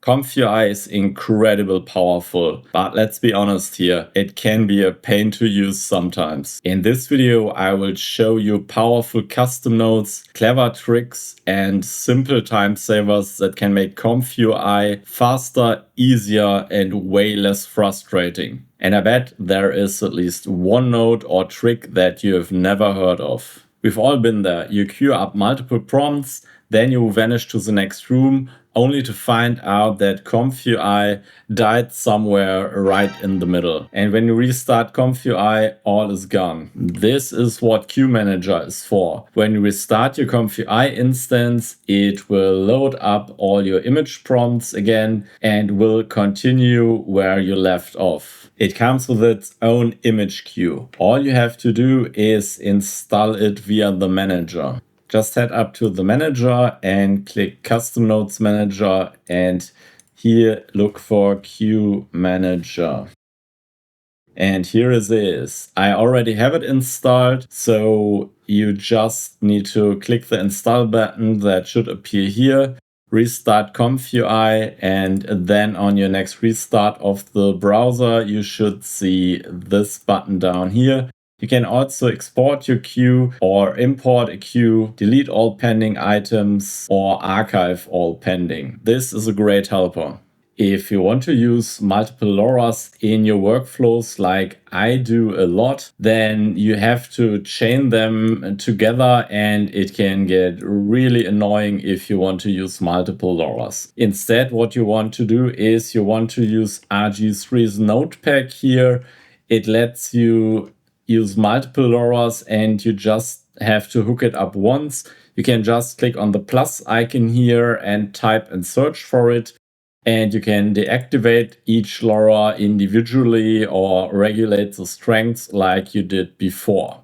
ComfyUI is incredibly powerful, but let's be honest here, it can be a pain to use sometimes. In this video, I will show you powerful custom nodes, clever tricks, and simple time savers that can make ComfyUI faster, easier, and way less frustrating. And I bet there is at least one node or trick that you have never heard of. We've all been there. You queue up multiple prompts, then you vanish to the next room, only to find out that ComfyUI died somewhere right in the middle. And when you restart ComfyUI, all is gone. This is what Queue Manager is for. When you restart your ComfyUI instance, it will load up all your image prompts again and will continue where you left off. It comes with its own image queue. All you have to do is install it via the manager. Just head up to the manager and click Custom Nodes Manager, and here look for Queue Manager. And here it is. I already have it installed, so you just need to click the install button that should appear here, restart ComfyUI, and then on your next restart of the browser, you should see this button down here. You can also export your queue or import a queue, delete all pending items, or archive all pending. This is a great helper. If you want to use multiple LoRas in your workflows like I do a lot, then you have to chain them together and it can get really annoying if you want to use multiple LoRas. Instead, what you want to do is you want to use rgthree's node pack here. It lets you use multiple LoRas and you just have to hook it up once. You can just click on the plus icon here and type and search for it. And you can deactivate each LoRa individually or regulate the strengths like you did before.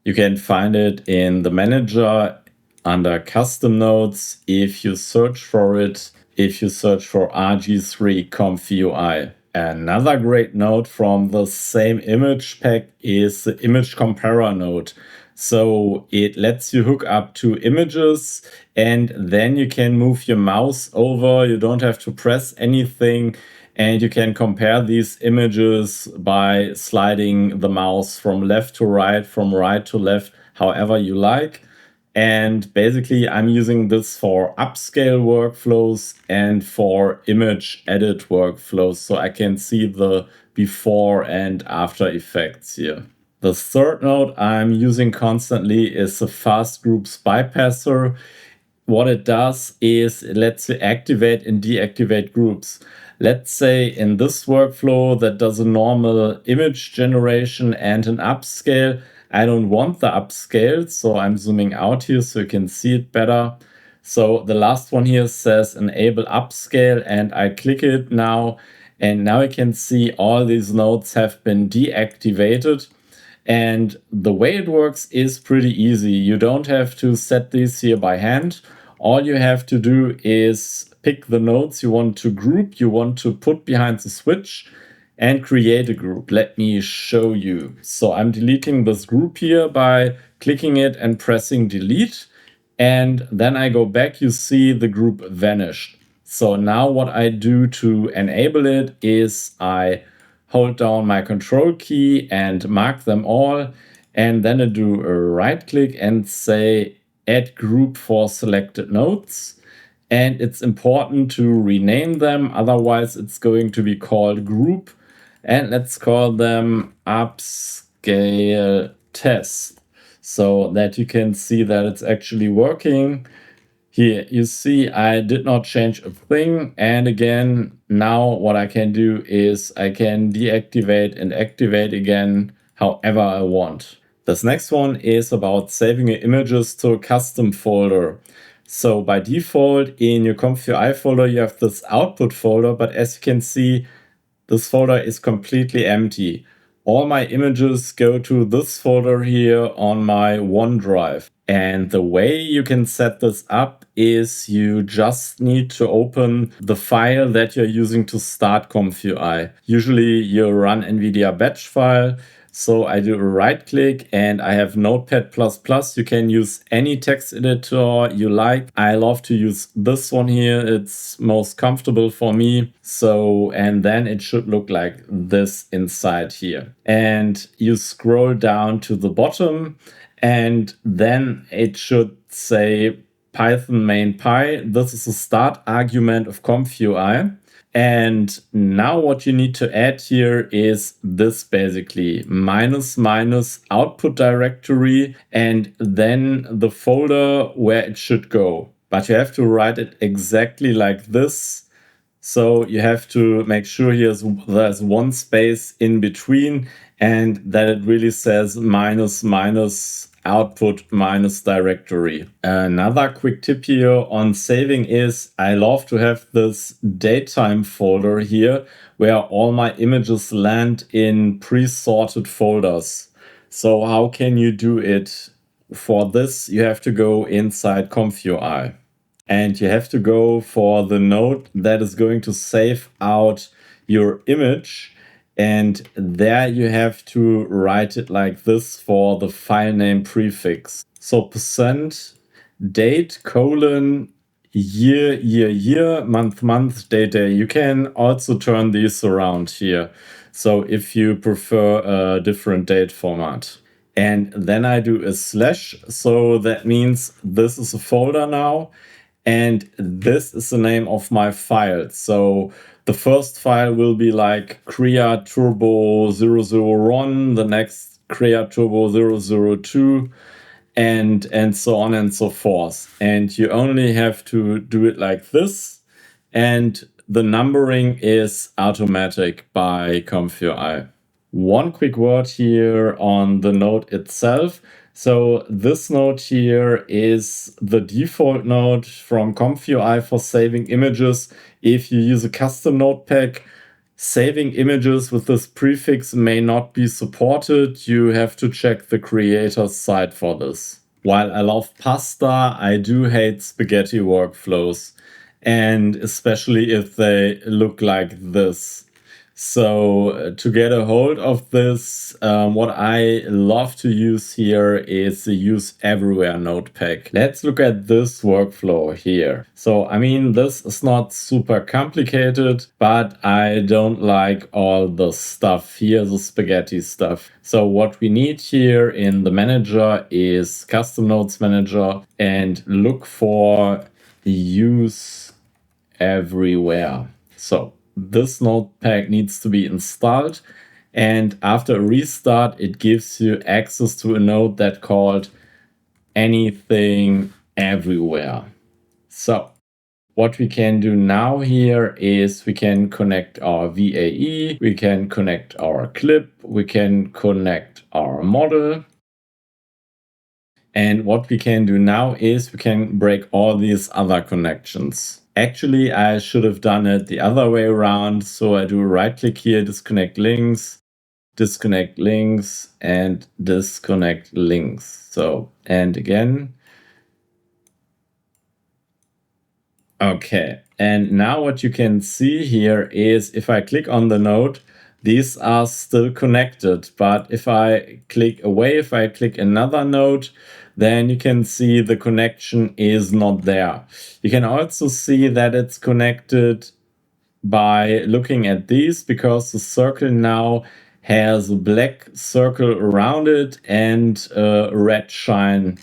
You can find it in the manager under custom nodes if you search for it, if you search for rg3 ComfyUI. Another great node from the same image pack is the image comparer node. So it lets you hook up two images and then you can move your mouse over. You don't have to press anything and you can compare these images by sliding the mouse from left to right, from right to left, however you like. And basically, I'm using this for upscale workflows and for image edit workflows, so I can see the before and after effects here. The third node I'm using constantly is the fast groups bypasser. What it does is it lets you activate and deactivate groups. Let's say in this workflow that does a normal image generation and an upscale, I don't want the upscale, so I'm zooming out here so you can see it better. So the last one here says enable upscale and I click it now. And now you can see all these nodes have been deactivated. And the way it works is pretty easy. You don't have to set these here by hand. All you have to do is pick the nodes you want to group, you want to put behind the switch, and create a group. Let me show you. So I'm deleting this group here by clicking it and pressing delete. And then I go back, you see the group vanished. So now what I do to enable it is I hold down my control key and mark them all. And then I do a right click and say add group for selected nodes. And it's important to rename them, otherwise it's going to be called group. And let's call them upscale test so that you can see that it's actually working. Here you see I did not change a thing. And again, now what I can do is I can deactivate and activate again however I want. This next one is about saving your images to a custom folder. So by default in your ComfyUI folder, you have this output folder, but as you can see, this folder is completely empty. All my images go to this folder here on my OneDrive. And the way you can set this up is you just need to open the file that you're using to start ComfyUI. Usually you run NVIDIA batch file. So I do a right click and I have Notepad++. You can use any text editor you like. I love to use this one here. It's most comfortable for me. So, and then it should look like this inside here. And you scroll down to the bottom and then it should say Python main py. This is the start argument of ComfyUI. And now what you need to add here is this basically minus output directory and then the folder where it should go. But you have to write it exactly like this. So you have to make sure there's one space in between and that it really says minus output minus directory. Another quick tip here on saving is I love to have this Datetime folder here where all my images land in pre-sorted folders. So how can you do it? For this, you have to go inside ComfyUI. And you have to go for the node that is going to save out your image. And there you have to write it like this for the file name prefix. So %date : year, month, day. You can also turn these around here. So if you prefer a different date format. And then I do a slash. So that means this is a folder now. And this is the name of my file. So the first file will be like Crea Turbo 001, the next Crea Turbo 002, and so on and so forth. And you only have to do it like this. And the numbering is automatic by ComfyUI. One quick word here on the node itself. So this node here is the default node from ComfyUI for saving images. If you use a custom node pack, saving images with this prefix may not be supported. You have to check the creator's site for this. While I love pasta, I do hate spaghetti workflows, and especially if they look like this. So to get a hold of this, what I love to use here is the use everywhere node pack. Let's look at this workflow here. So, I mean, this is not super complicated, but I don't like all the stuff here, the spaghetti stuff. So what we need here in the manager is custom nodes manager and look for use everywhere. So this node pack needs to be installed, and after a restart it gives you access to a node that called anything everywhere. So what we can do now here is we can connect our VAE, we can connect our clip, we can connect our model. And what we can do now is we can break all these other connections. Actually, I should have done it the other way around. So I do a right click here, disconnect links, and disconnect links. So, and again. Okay. And now what you can see here is if I click on the node, these are still connected. But if I click away, if I click another node, then you can see the connection is not there. You can also see that it's connected by looking at these, because the circle now has a black circle around it and a red shine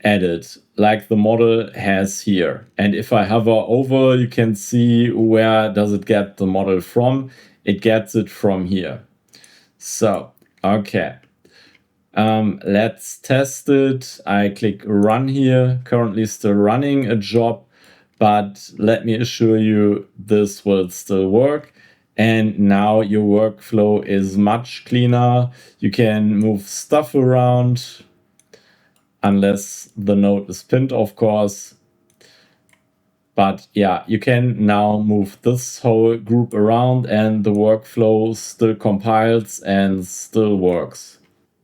added, like the model has here. And if I hover over, you can see where does it get the model from. It gets it from here. So, okay. Let's test it. I click run here, currently still running a job, but let me assure you this will still work. And now your workflow is much cleaner. You can move stuff around, unless the node is pinned, of course. But yeah, you can now move this whole group around and the workflow still compiles and still works.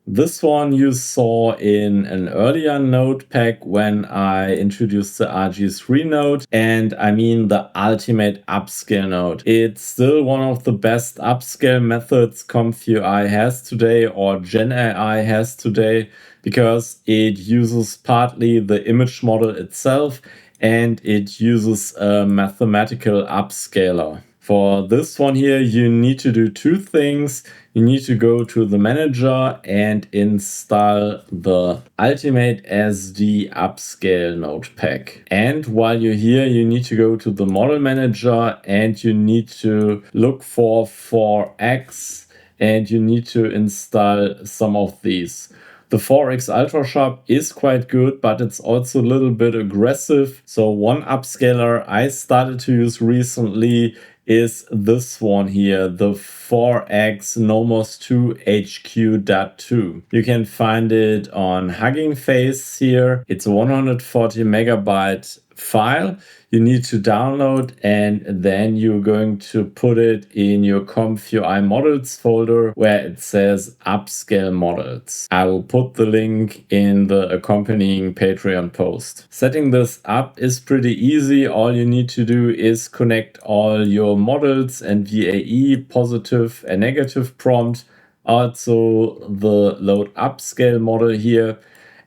This one you saw in an earlier node pack when I introduced the rg3 node, and I mean the ultimate upscale node. It's still one of the best upscale methods ComfyUI has today, or GenAI has today, because it uses partly the image model itself and it uses a mathematical upscaler. For this one here, you need to do two things. You need to go to the manager and install the Ultimate SD Upscale node pack. And while you're here, you need to go to the model manager and you need to look for 4x and you need to install some of these. The 4x Ultra Sharp is quite good, but it's also a little bit aggressive. So one upscaler I started to use recently is this one here, the 4x Nomos 2 HQ.2. You can find it on Hugging Face here. It's a 140 megabyte file you need to download, and then you're going to put it in your ComfyUI models folder where it says upscale models. I will put the link in the accompanying Patreon post. Setting this up is pretty easy. All you need to do is connect all your models and VAE positive and negative prompt, also the load upscale model here,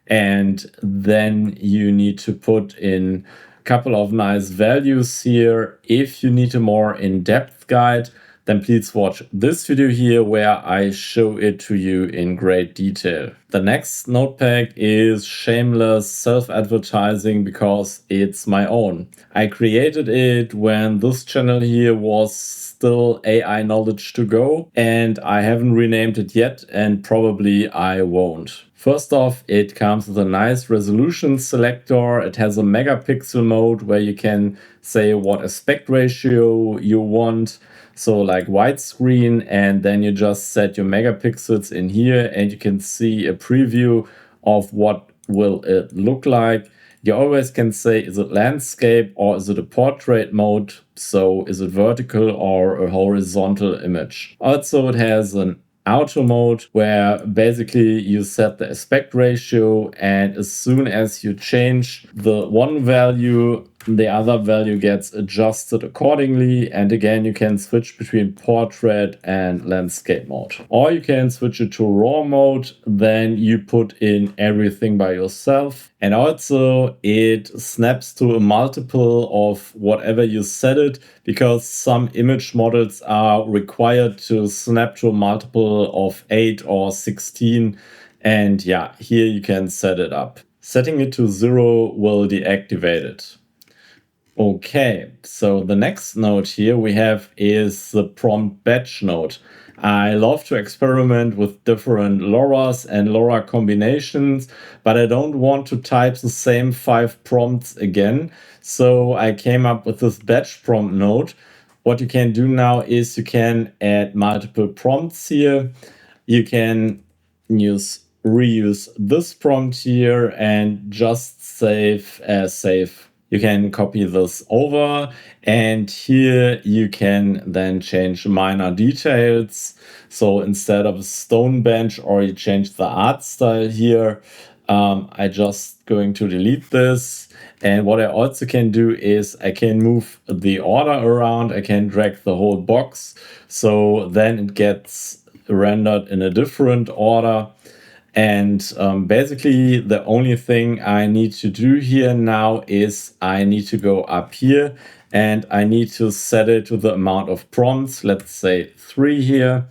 and then you need to put in a couple of nice values here. If you need a more in-depth guide, then please watch this video here where I show it to you in great detail. The next node pack is shameless self-advertising because it's my own. I created it when this channel here was still AI knowledge to go, and I haven't renamed it yet, and probably I won't. First off, it comes with a nice resolution selector. It has a megapixel mode where you can say what aspect ratio you want. So like widescreen, and then you just set your megapixels in here and you can see a preview of what will it look like. You always can say, is it landscape or is it a portrait mode? So is it vertical or a horizontal image? Also, it has an auto mode where basically you set the aspect ratio, and as soon as you change the one value, the other value gets adjusted accordingly. And again, you can switch between portrait and landscape mode, or you can switch it to raw mode. Then you put in everything by yourself, and also it snaps to a multiple of whatever you set it, because some image models are required to snap to a multiple of 8 or 16. And yeah, here you can set it up. Setting it to 0 will deactivate it. Okay, so the next node here we have is the prompt batch node. I love to experiment with different LoRas and LoRa combinations, but I don't want to type the same 5 prompts again. So I came up with this batch prompt node. What you can do now is you can add multiple prompts here. You can reuse this prompt here and just save as save. You can copy this over, and here you can then change minor details. So instead of a stone bench, or you change the art style here, I just going to delete this. And what I also can do is I can move the order around. I can drag the whole box, so then it gets rendered in a different order. And basically the only thing I need to do here now is I need to go up here and I need to set it to the amount of prompts. Let's say 3 here.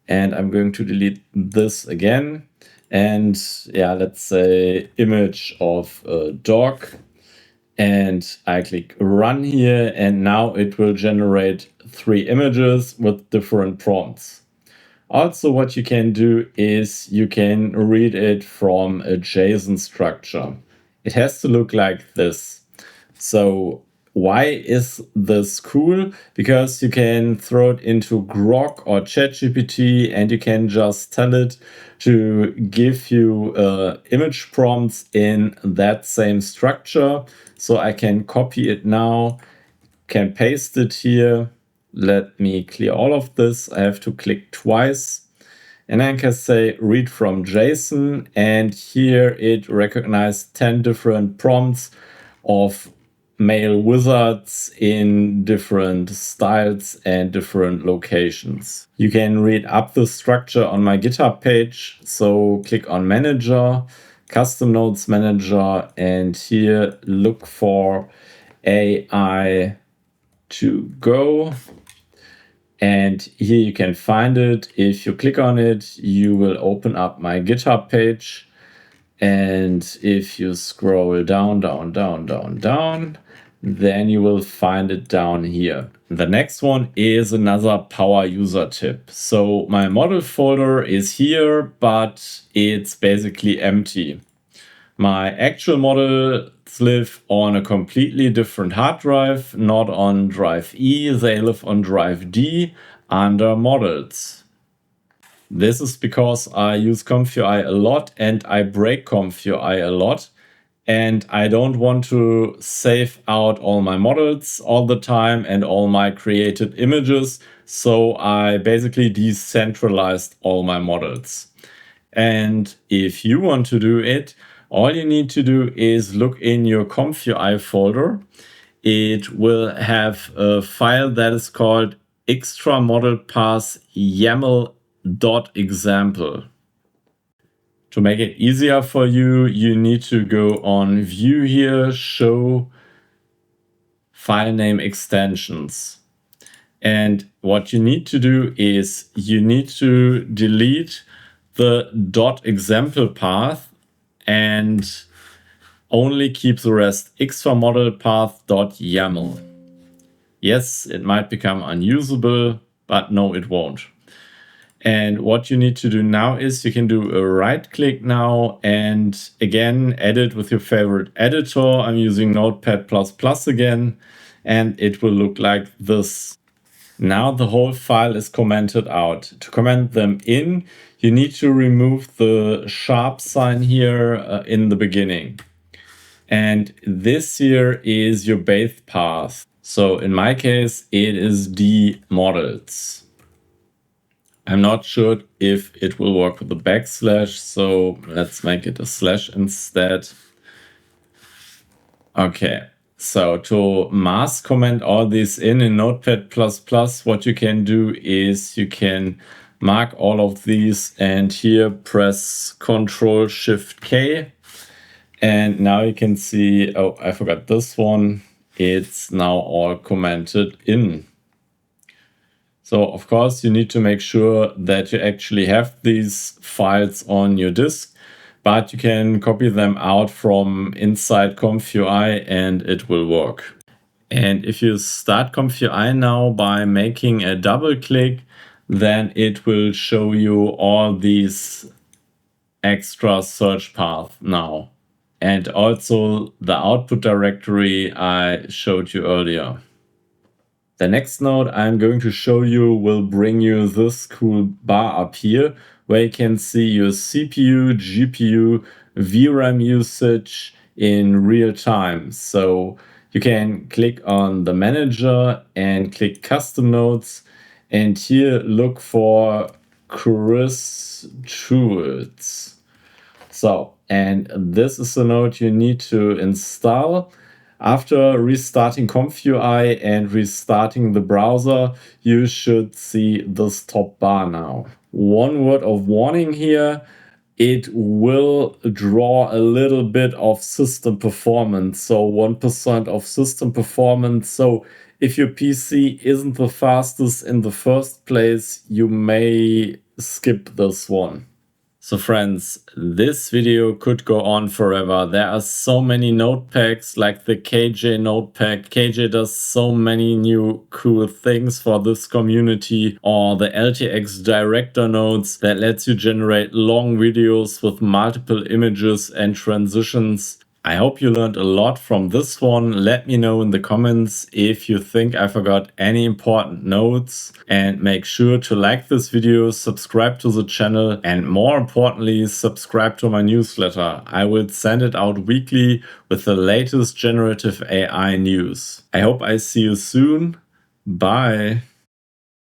And I'm going to delete this again. And yeah, let's say image of a dog. And I click run here, and now it will generate 3 images with different prompts. Also, what you can do is you can read it from a JSON structure. It has to look like this. So why is this cool? Because you can throw it into Grok or ChatGPT, and you can just tell it to give you image prompts in that same structure. So I can copy it now, can paste it here. Let me clear all of this. I have to click twice. And then I can say read from JSON, and here it recognized 10 different prompts of mail wizards in different styles and different locations. You can read up the structure on my GitHub page. So click on Manager, Custom Nodes Manager, and here look for AI to go. And here you can find it. If you click on it, you will open up my GitHub page. And if you scroll down, then you will find it down here. The next one is another power user tip. So my model folder is here, but it's basically empty. My actual models live on a completely different hard drive, not on drive E. They live on drive D under models. This is because I use ComfyUI a lot and I break ComfyUI a lot. And I don't want to save out all my models all the time and all my created images. So I basically decentralized all my models. And if you want to do it, all you need to do is look in your ComfyUI folder. It will have a file that is called extra model paths.yaml.example. To make it easier for you, you need to go on View here, Show File Name Extensions. And what you need to do is you need to delete the .example path and only keep the rest extra model path.yaml. Yes, it might become unusable, but no, it won't. And what you need to do now is you can do a right click now and again edit with your favorite editor. I'm using Notepad++ again, and it will look like this. Now the whole file is commented out. To comment them in, you need to remove the sharp sign here in the beginning. And this here is your base path. So in my case, it is D models. I'm not sure if it will work with the backslash, so let's make it a slash instead. Okay, so to mask comment all these in Notepad++, what you can do is you can mark all of these and here press Ctrl-Shift-K. And now you can see, oh, I forgot this one. It's now all commented in. So of course you need to make sure that you actually have these files on your disk, but you can copy them out from inside ComfyUI and it will work. And if you start ComfyUI now by making a double click, then it will show you all these extra search paths now. And also the output directory I showed you earlier. The next node I'm going to show you will bring you this cool bar up here, where you can see your CPU, GPU, VRAM usage in real time. So you can click on the manager and click custom nodes, and here look for Chris Tools. So, and this is the node you need to install. After restarting ComfyUI and restarting the browser, you should see this top bar now. One word of warning here, it will draw a little bit of system performance, so 1% of system performance. So if your PC isn't the fastest in the first place, you may skip this one. So friends, this video could go on forever. There are so many node packs like the KJ node pack. KJ does so many new cool things for this community, or the LTX director nodes that lets you generate long videos with multiple images and transitions. I hope you learned a lot from this one. Let me know in the comments if you think I forgot any important notes, and make sure to like this video, subscribe to the channel, and more importantly, subscribe to my newsletter. I will send it out weekly with the latest generative AI news. I hope I see you soon. Bye.